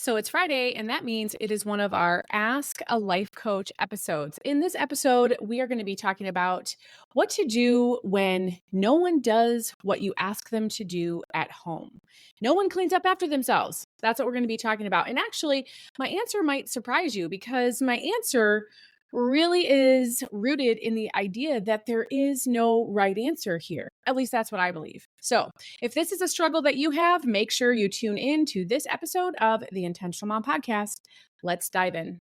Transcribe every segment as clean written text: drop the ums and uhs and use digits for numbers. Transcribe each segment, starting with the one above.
So it's Friday, and that means it is one of our Ask a Life Coach episodes. In this episode, we are going to be talking about what to do when no one does what you ask them to do at home. No one cleans up after themselves. That's what we're going to be talking about. And actually, my answer might surprise you because my answer really is rooted in the idea that there is no right answer here. At least that's what I believe. So, if this is a struggle that you have, make sure you tune in to this episode of the Intentional Mom Podcast. Let's dive in.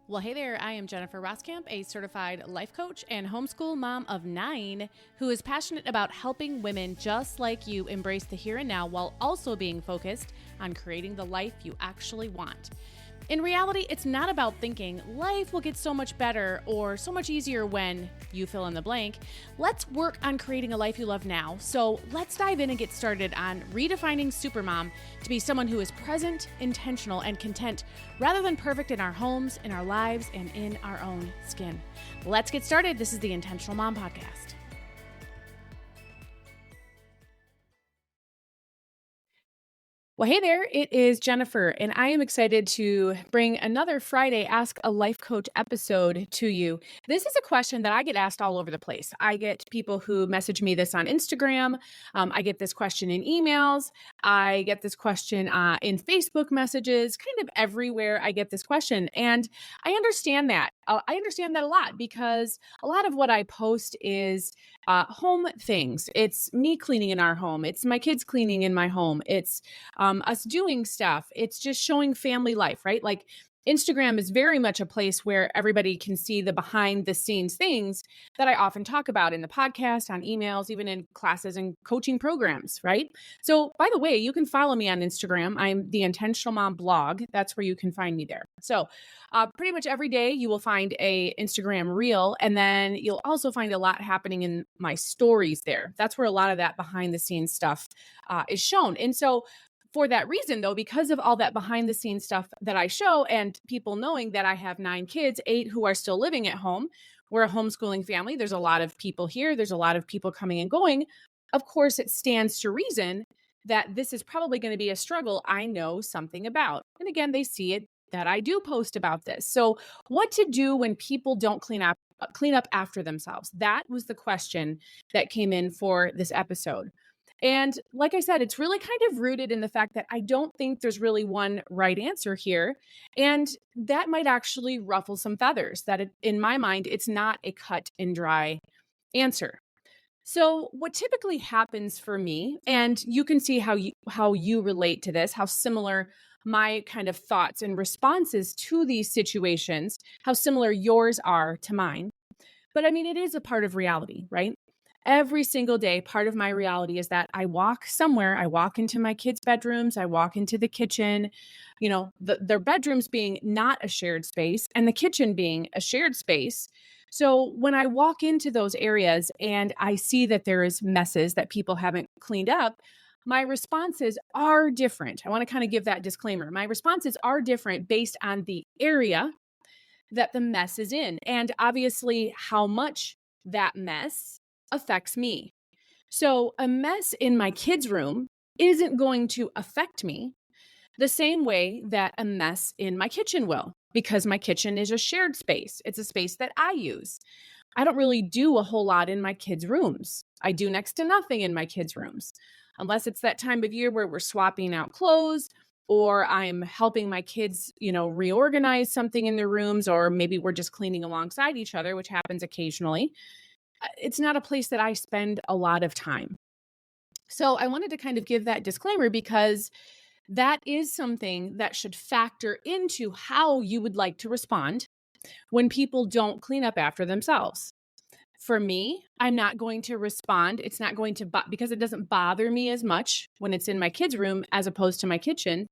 Well, hey there, I am Jennifer Roskamp, a certified life coach and homeschool mom of 9 who is passionate about helping women just like you embrace the here and now while also being focused on creating the life you actually want. In reality, it's not about thinking life will get so much better or so much easier when you fill in the blank. Let's work on creating a life you love now. So let's dive in and get started on redefining Supermom to be someone who is present, intentional, and content rather than perfect in our homes, in our lives, and in our own skin. Let's get started. This is the Intentional Mom Podcast. Well, hey there, it is Jennifer, and I am excited to bring another Friday Ask a Life Coach episode to you. This is a question that I get asked all over the place. I get people who message me this on Instagram. I get this question in emails. I get this question in Facebook messages, kind of everywhere I get this question. And I understand that. I understand that a lot because a lot of what I post is home things. It's me cleaning in our home. It's my kids cleaning in my home. It's us doing stuff. It's just showing family life, right? Like Instagram is very much a place where everybody can see the behind the scenes things that I often talk about in the podcast, on emails, even in classes and coaching programs, right? So, by the way, you can follow me on Instagram. I'm the Intentional Mom blog. That's where you can find me there. So, pretty much every day you will find a Instagram reel, and then you'll also find a lot happening in my stories there. That's where a lot of that behind the scenes stuff is shown. And so, for that reason, though, because of all that behind the scenes stuff that I show and people knowing that I have 9 kids, 8 who are still living at home, we're a homeschooling family. There's a lot of people here. There's a lot of people coming and going. Of course, it stands to reason that this is probably going to be a struggle I know something about. And again, they see it that I do post about this. So what to do when people don't clean up after themselves? That was the question that came in for this episode. And like I said, it's really kind of rooted in the fact that I don't think there's really one right answer here. And that might actually ruffle some feathers, in my mind, it's not a cut and dry answer. So what typically happens for me, and you can see how you relate to this, how similar my kind of thoughts and responses to these situations, how similar yours are to mine. But I mean, it is a part of reality, right? Every single day, part of my reality is that I walk somewhere, I walk into my kids' bedrooms, I walk into the kitchen, their bedrooms being not a shared space and the kitchen being a shared space. So when I walk into those areas and I see that there is messes that people haven't cleaned up, my responses are different. I want to kind of give that disclaimer. My responses are different based on the area that the mess is in, and obviously how much that mess affects me. So a mess in my kids' room isn't going to affect me the same way that a mess in my kitchen will, because my kitchen is a shared space. It's a space that I use. I don't really do a whole lot in my kids' rooms. I do next to nothing in my kids' rooms, unless it's that time of year where we're swapping out clothes or I'm helping my kids, reorganize something in their rooms, or maybe we're just cleaning alongside each other, which happens occasionally. It's not a place that I spend a lot of time. So I wanted to kind of give that disclaimer because that is something that should factor into how you would like to respond when people don't clean up after themselves. For me, I'm not going to respond. It's not going to, because it doesn't bother me as much when it's in my kids' room as opposed to my kitchen.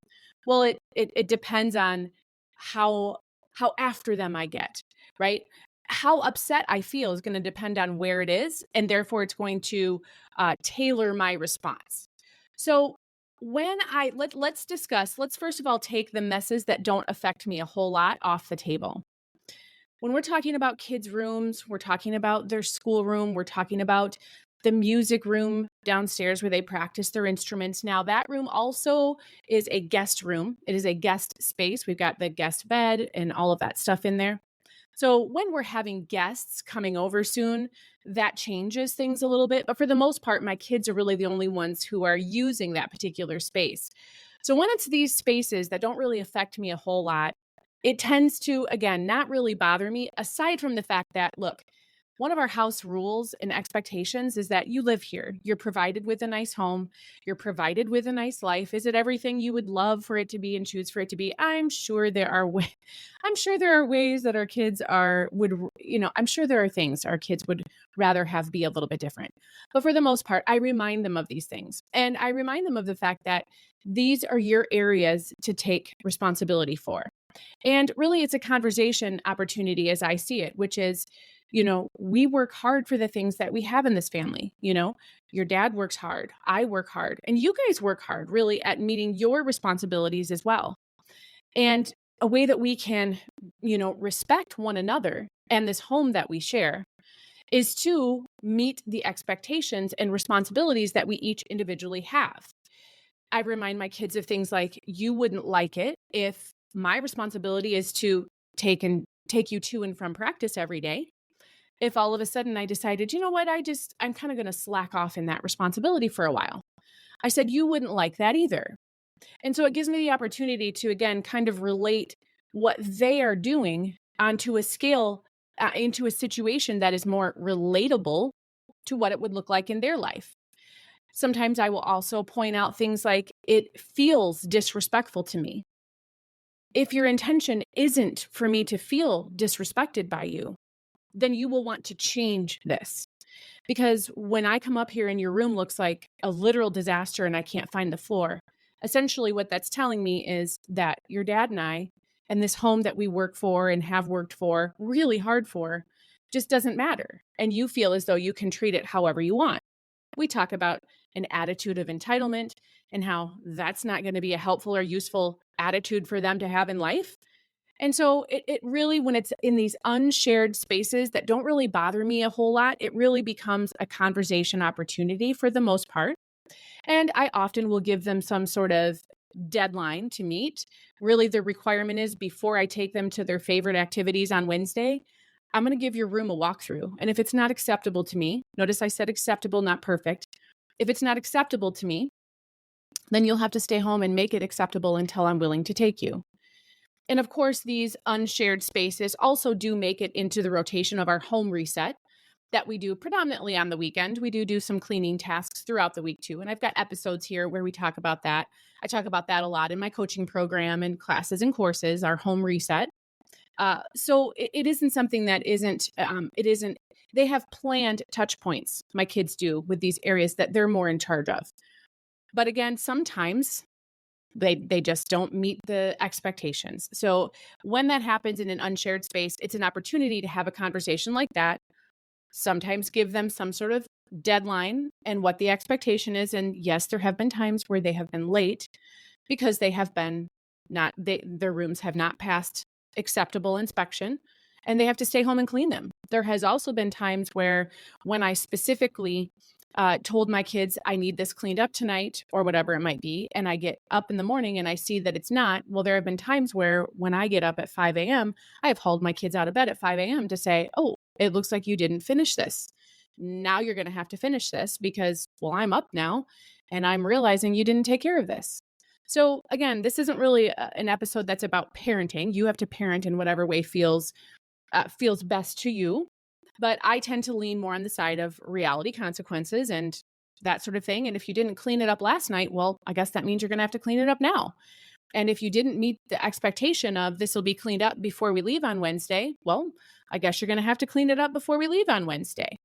Well, it depends on how after them I get, right? How upset I feel is going to depend on where it is, and therefore it's going to tailor my response. So let's discuss, let's first of all take the messes that don't affect me a whole lot off the table. When we're talking about kids' rooms, we're talking about their schoolroom, we're talking about the music room downstairs where they practice their instruments. Now, that room also is a guest room. It is a guest space. We've got the guest bed and all of that stuff in there. So when we're having guests coming over soon, that changes things a little bit. But for the most part, my kids are really the only ones who are using that particular space. So when it's these spaces that don't really affect me a whole lot, it tends to, again, not really bother me, aside from the fact that, look, one of our house rules and expectations is that you live here. You're provided with a nice home. You're provided with a nice life. Is it everything you would love for it to be and choose for it to be? I'm sure there are I'm sure there are ways that our kids I'm sure there are things our kids would rather have be a little bit different. But for the most part, I remind them of these things. And I remind them of the fact that these are your areas to take responsibility for. And really, it's a conversation opportunity as I see it, which is, we work hard for the things that we have in this family. Your dad works hard, I work hard, and you guys work hard really at meeting your responsibilities as well. And a way that we can, respect one another and this home that we share is to meet the expectations and responsibilities that we each individually have. I remind my kids of things like, you wouldn't like it if my responsibility is to take you to and from practice every day. If all of a sudden I decided, you know what, I'm kind of going to slack off in that responsibility for a while. I said, you wouldn't like that either. And so it gives me the opportunity to, again, kind of relate what they are doing onto a scale, into a situation that is more relatable to what it would look like in their life. Sometimes I will also point out things like, it feels disrespectful to me. If your intention isn't for me to feel disrespected by you, then you will want to change this. Because when I come up here and your room looks like a literal disaster and I can't find the floor, essentially what that's telling me is that your dad and I, and this home that we work for and have worked for really hard for, just doesn't matter. And you feel as though you can treat it however you want. We talk about an attitude of entitlement and how that's not going to be a helpful or useful attitude for them to have in life. And so it really, when it's in these unshared spaces that don't really bother me a whole lot, it really becomes a conversation opportunity for the most part. And I often will give them some sort of deadline to meet. Really, the requirement is before I take them to their favorite activities on Wednesday, I'm going to give your room a walkthrough. And if it's not acceptable to me, notice I said acceptable, not perfect. If it's not acceptable to me, then you'll have to stay home and make it acceptable until I'm willing to take you. And of course, these unshared spaces also do make it into the rotation of our home reset that we do predominantly on the weekend. We do some cleaning tasks throughout the week too. And I've got episodes here where we talk about that. I talk about that a lot in my coaching program and classes and courses, our home reset. So it isn't something that they have planned touch points, my kids do, with these areas that they're more in charge of. But again, sometimes they just don't meet the expectations. So when that happens in an unshared space, it's an opportunity to have a conversation like that. Sometimes give them some sort of deadline and what the expectation is. And yes, there have been times where they have been late because they have been their rooms have not passed acceptable inspection and they have to stay home and clean them. There has also been times where when I specifically told my kids, I need this cleaned up tonight or whatever it might be, and I get up in the morning and I see that it's not, well, there have been times where when I get up at 5 a.m., I have hauled my kids out of bed at 5 a.m. to say, oh, it looks like you didn't finish this. Now you're going to have to finish this because, well, I'm up now and I'm realizing you didn't take care of this. So again, this isn't really an episode that's about parenting. You have to parent in whatever way feels best to you. But I tend to lean more on the side of reality consequences and that sort of thing. And if you didn't clean it up last night, well, I guess that means you're going to have to clean it up now. And if you didn't meet the expectation of this will be cleaned up before we leave on Wednesday, well, I guess you're going to have to clean it up before we leave on Wednesday.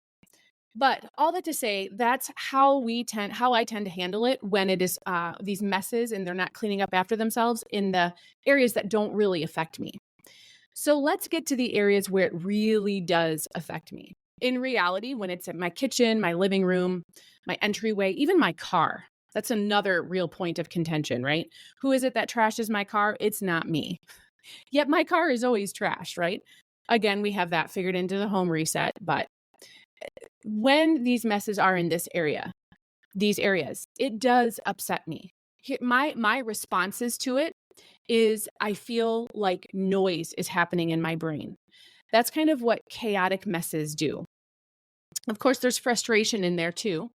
But all that to say, that's how I tend to handle it when it is these messes and they're not cleaning up after themselves in the areas that don't really affect me. So let's get to the areas where it really does affect me. In reality, when it's at my kitchen, my living room, my entryway, even my car, that's another real point of contention, right? Who is it that trashes my car? It's not me. Yet my car is always trashed, right? Again, we have that figured into the home reset, but when these messes are in these areas, it does upset me. My responses to it is I feel like noise is happening in my brain. That's kind of what chaotic messes do. Of course, there's frustration in there too,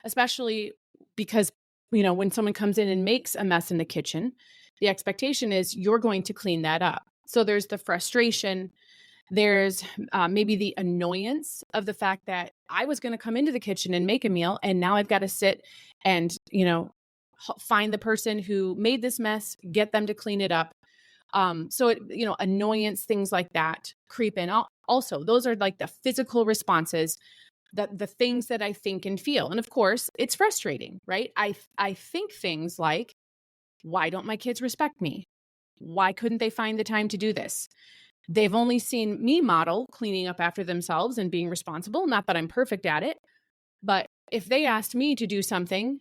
especially because, when someone comes in and makes a mess in the kitchen, the expectation is you're going to clean that up. So there's the frustration. There's maybe the annoyance of the fact that I was going to come into the kitchen and make a meal, and now I've got to sit and, find the person who made this mess, get them to clean it up. Annoyance, things like that creep in. Also, those are like the physical responses, the things that I think and feel. And of course, it's frustrating, right? I think things like, why don't my kids respect me? Why couldn't they find the time to do this? They've only seen me model cleaning up after themselves and being responsible. Not that I'm perfect at it, but if they asked me to do something,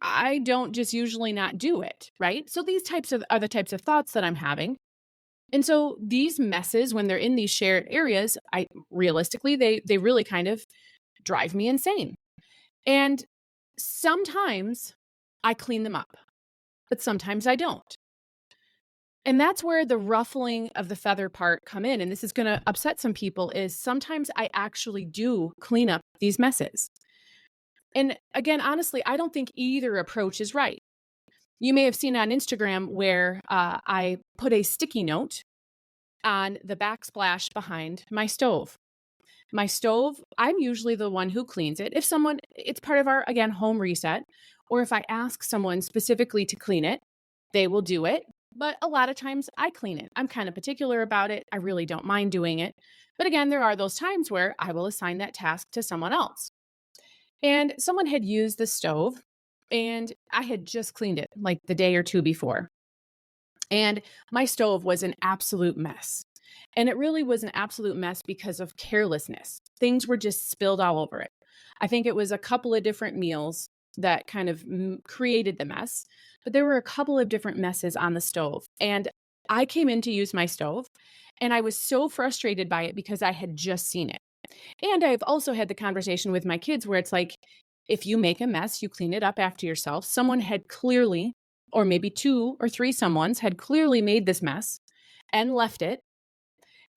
I don't just usually not do it, right? So these are the types of thoughts that I'm having. And so these messes, when they're in these shared areas, realistically, they really kind of drive me insane. And sometimes I clean them up, but sometimes I don't. And that's where the ruffling of the feather part come in. And this is going to upset some people, is sometimes I actually do clean up these messes. And again, honestly, I don't think either approach is right. You may have seen on Instagram where I put a sticky note on the backsplash behind my stove. My stove, I'm usually the one who cleans it. It's part of our, again, home reset. Or if I ask someone specifically to clean it, they will do it. But a lot of times I clean it. I'm kind of particular about it. I really don't mind doing it. But again, there are those times where I will assign that task to someone else. And someone had used the stove and I had just cleaned it like the day or two before. And my stove was an absolute mess. And it really was an absolute mess because of carelessness. Things were just spilled all over it. I think it was a couple of different meals that kind of created the mess, but there were a couple of different messes on the stove. And I came in to use my stove and I was so frustrated by it because I had just seen it. And I've also had the conversation with my kids where it's like, if you make a mess, you clean it up after yourself. Someone had clearly, or maybe two or three someones had clearly made this mess and left it.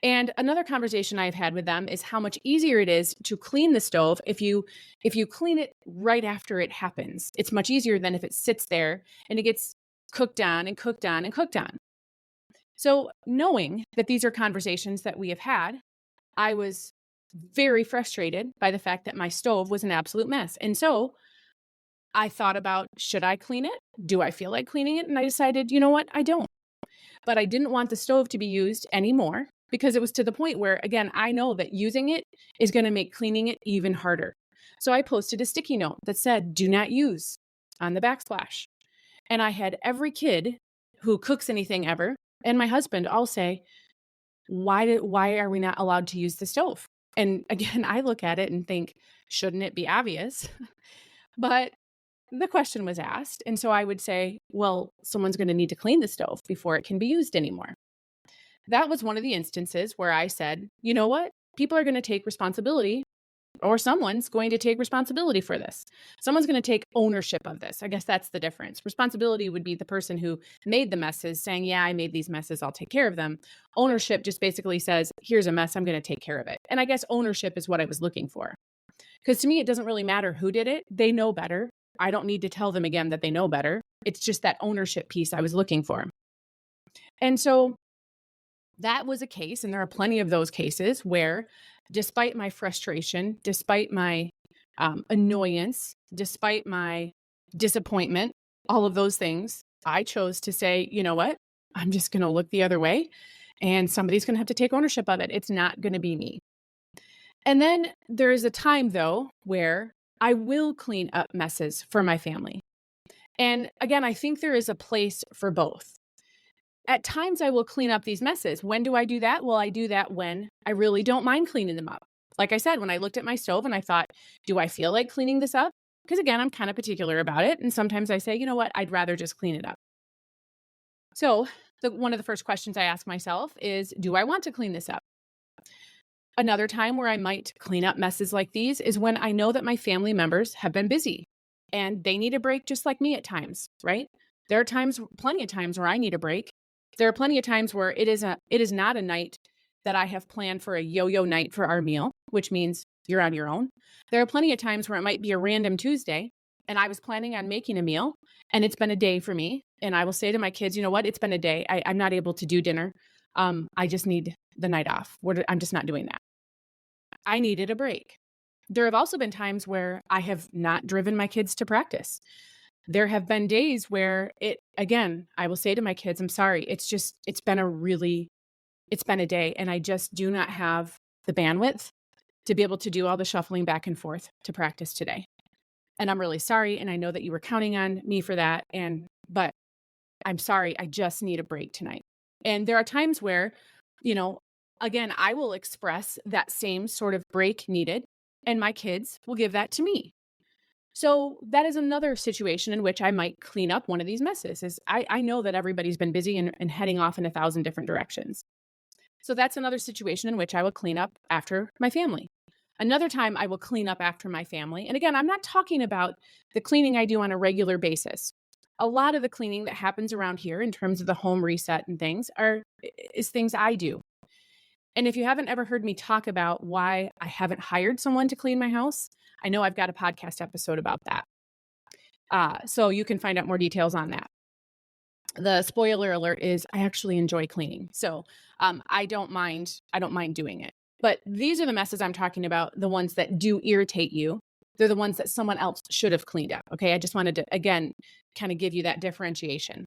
And another conversation I've had with them is how much easier it is to clean the stove if you clean it right after it happens. It's much easier than if it sits there and it gets cooked on and cooked on and cooked on. So knowing that these are conversations that we have had, I was very frustrated by the fact that my stove was an absolute mess. And so I thought about, should I clean it? Do I feel like cleaning it? And I decided, you know what? I don't. But I didn't want the stove to be used anymore because it was to the point where, again, I know that using it is going to make cleaning it even harder. So I posted a sticky note that said, do not use on the backsplash. And I had every kid who cooks anything ever and my husband all say, why are we not allowed to use the stove? And again, I look at it and think, shouldn't it be obvious? But the question was asked. And so I would say, well, someone's going to need to clean the stove before it can be used anymore. That was one of the instances where I said, you know what? People are going to take responsibility, or someone's going to take responsibility for this. Someone's going to take ownership of this. I guess that's the difference. Responsibility would be the person who made the messes saying, yeah, I made these messes. I'll take care of them. Ownership just basically says, here's a mess. I'm going to take care of it. And I guess ownership is what I was looking for. Because to me, it doesn't really matter who did it. They know better. I don't need to tell them again that they know better. It's just that ownership piece I was looking for. And so that was a case, and there are plenty of those cases where despite my frustration, despite my annoyance, despite my disappointment, all of those things, I chose to say, you know what? I'm just going to look the other way and somebody's going to have to take ownership of it. It's not going to be me. And then there is a time, though, where I will clean up messes for my family. And again, I think there is a place for both. At times, I will clean up these messes. When do I do that? Well, I do that when I really don't mind cleaning them up. Like I said, when I looked at my stove and I thought, do I feel like cleaning this up? Because again, I'm kind of particular about it. And sometimes I say, you know what? I'd rather just clean it up. So one of the first questions I ask myself is, do I want to clean this up? Another time where I might clean up messes like these is when I know that my family members have been busy and they need a break just like me at times, right? There are times, plenty of times where I need a break. There are plenty of times where it is not a night that I have planned for a yo-yo night for our meal, which means you're on your own. There are plenty of times where it might be a random Tuesday and I was planning on making a meal and it's been a day for me. And I will say to my kids, you know what? It's been a day. I'm not able to do dinner. I just need the night off. I'm just not doing that. I needed a break. There have also been times where I have not driven my kids to practice. There have been days where again, I will say to my kids, I'm sorry. It's been a day and I just do not have the bandwidth to be able to do all the shuffling back and forth to practice today. And I'm really sorry. And I know that you were counting on me for that. But I'm sorry. I just need a break tonight. And there are times where, you know, again, I will express that same sort of break needed, and my kids will give that to me. So that is another situation in which I might clean up one of these messes. Is I know that everybody's been busy and heading off in 1,000 different directions. So that's another situation in which I will clean up after my family. Another time I will clean up after my family. And again, I'm not talking about the cleaning I do on a regular basis. A lot of the cleaning that happens around here in terms of the home reset and things is things I do. And if you haven't ever heard me talk about why I haven't hired someone to clean my house, I know I've got a podcast episode about that. So you can find out more details on that. The spoiler alert is I actually enjoy cleaning. So I don't mind doing it. But these are the messes I'm talking about, the ones that do irritate you. They're the ones that someone else should have cleaned up. Okay. I just wanted to, again, kind of give you that differentiation.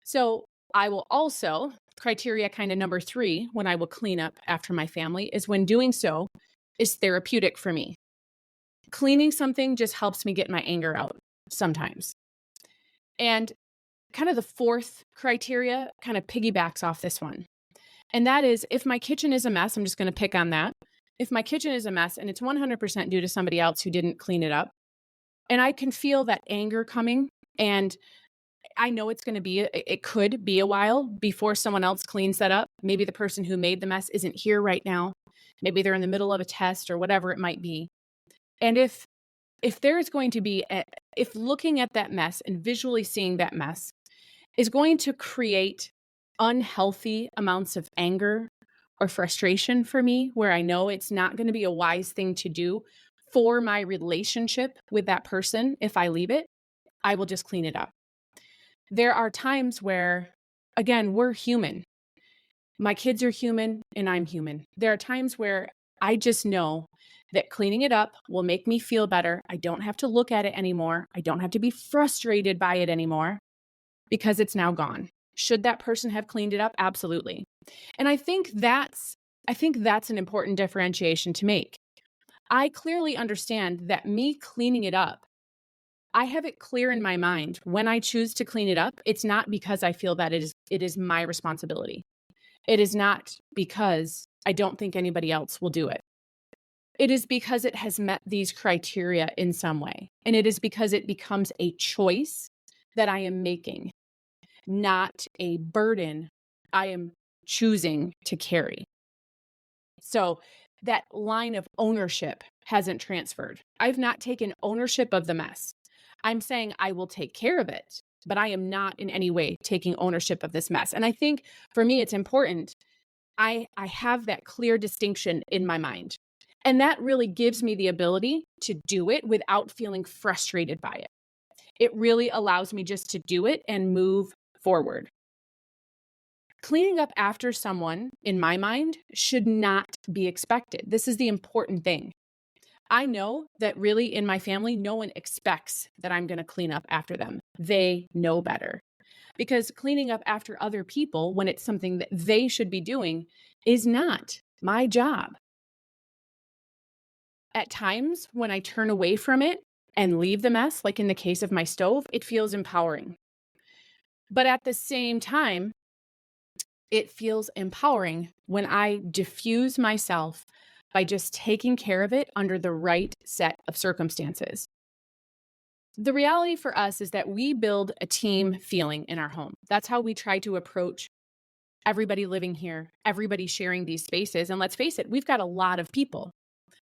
So I will also, criteria kind of number 3, when I will clean up after my family, is when doing so is therapeutic for me. Cleaning something just helps me get my anger out sometimes. And kind of the 4th criteria kind of piggybacks off this one. And that is, if my kitchen is a mess, I'm just going to pick on that. If my kitchen is a mess and it's 100% due to somebody else who didn't clean it up, and I can feel that anger coming, and I know it could be a while before someone else cleans that up. Maybe the person who made the mess isn't here right now. Maybe they're in the middle of a test or whatever it might be. And if there is going to be, if looking at that mess and visually seeing that mess is going to create unhealthy amounts of anger or frustration for me, where I know it's not going to be a wise thing to do for my relationship with that person, if I leave it, I will just clean it up. There are times where, again, we're human. My kids are human and I'm human. There are times where I just know that cleaning it up will make me feel better. I don't have to look at it anymore. I don't have to be frustrated by it anymore because it's now gone. Should that person have cleaned it up? Absolutely. And I think that's an important differentiation to make. I clearly understand that me cleaning it up, I have it clear in my mind when I choose to clean it up. It's not because I feel that it is my responsibility. It is not because I don't think anybody else will do it. It is because it has met these criteria in some way. And it is because it becomes a choice that I am making, not a burden I am choosing to carry. So that line of ownership hasn't transferred. I've not taken ownership of the mess. I'm saying I will take care of it, but I am not in any way taking ownership of this mess. And I think for me, it's important. I have that clear distinction in my mind. And that really gives me the ability to do it without feeling frustrated by it. It really allows me just to do it and move forward. Cleaning up after someone, in my mind, should not be expected. This is the important thing. I know that really in my family, no one expects that I'm going to clean up after them. They know better. Because cleaning up after other people, when it's something that they should be doing, is not my job. At times, when I turn away from it and leave the mess, like in the case of my stove, it feels empowering. But at the same time, it feels empowering when I diffuse myself by just taking care of it under the right set of circumstances. The reality for us is that we build a team feeling in our home. That's how we try to approach everybody living here, everybody sharing these spaces. And let's face it, we've got a lot of people.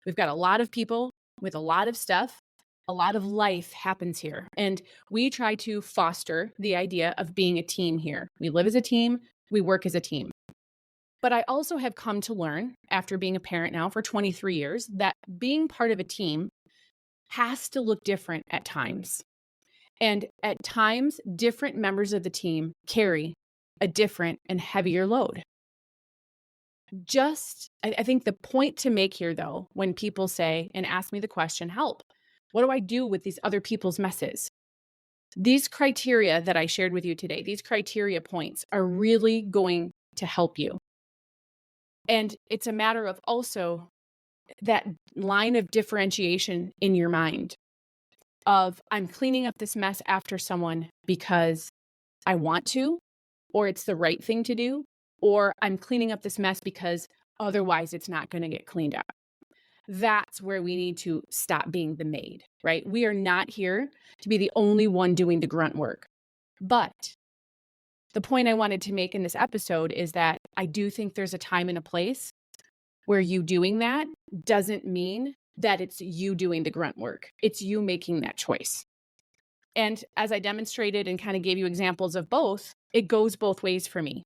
We've got a lot of people with a lot of stuff. A lot of life happens here. And we try to foster the idea of being a team here. We live as a team, we work as a team. But I also have come to learn, after being a parent now for 23 years, that being part of a team has to look different at times. And at times, different members of the team carry a different and heavier load. I think the point to make here, though, when people say and ask me the question, help, what do I do with these other people's messes? These criteria that I shared with you today, these criteria points are really going to help you. And it's a matter of also that line of differentiation in your mind of I'm cleaning up this mess after someone because I want to, or it's the right thing to do, or I'm cleaning up this mess because otherwise it's not going to get cleaned up. That's where we need to stop being the maid, right? We are not here to be the only one doing the grunt work. But the point I wanted to make in this episode is that I do think there's a time and a place where you doing that doesn't mean that it's you doing the grunt work. It's you making that choice. And as I demonstrated and kind of gave you examples of both, it goes both ways for me.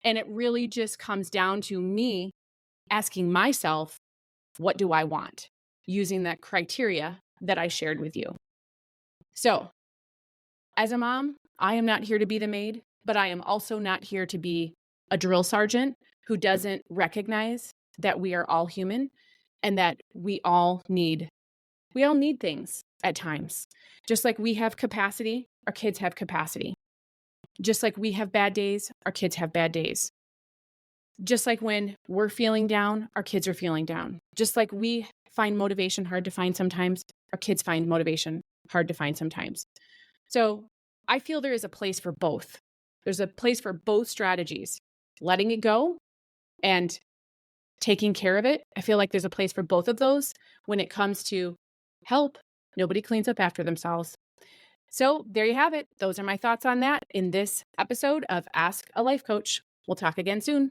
And it really just comes down to me asking myself, what do I want? Using that criteria that I shared with you. So, as a mom, I am not here to be the maid, but I am also not here to be a drill sergeant who doesn't recognize that we are all human and that we all need things at times. Just like we have capacity, our kids have capacity. Just like we have bad days, our kids have bad days. Just like when we're feeling down, our kids are feeling down. Just like we find motivation hard to find sometimes, our kids find motivation hard to find sometimes. So I feel there is a place for both. There's a place for both strategies, letting it go and taking care of it. I feel like there's a place for both of those when it comes to help. Nobody cleans up after themselves. So there you have it. Those are my thoughts on that in this episode of Ask a Life Coach. We'll talk again soon.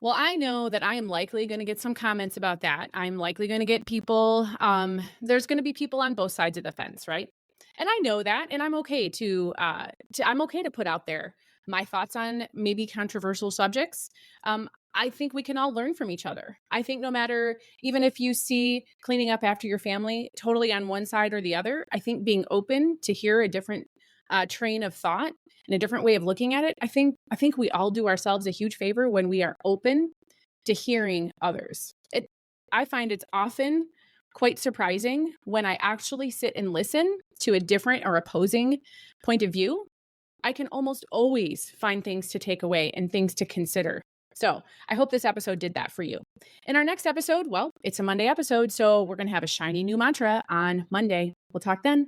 Well, I know that I am likely going to get some comments about that. I'm likely going to get people, there's going to be people on both sides of the fence, right? And I know that, and I'm okay I'm okay to put out there my thoughts on maybe controversial subjects. I think we can all learn from each other. I think no matter, even if you see cleaning up after your family totally on one side or the other, I think being open to hear a different train of thought and a different way of looking at it, I think we all do ourselves a huge favor when we are open to hearing others. I find it's often quite surprising when I actually sit and listen to a different or opposing point of view. I can almost always find things to take away and things to consider. So I hope this episode did that for you. In our next episode, well, it's a Monday episode, so we're going to have a shiny new mantra on Monday. We'll talk then.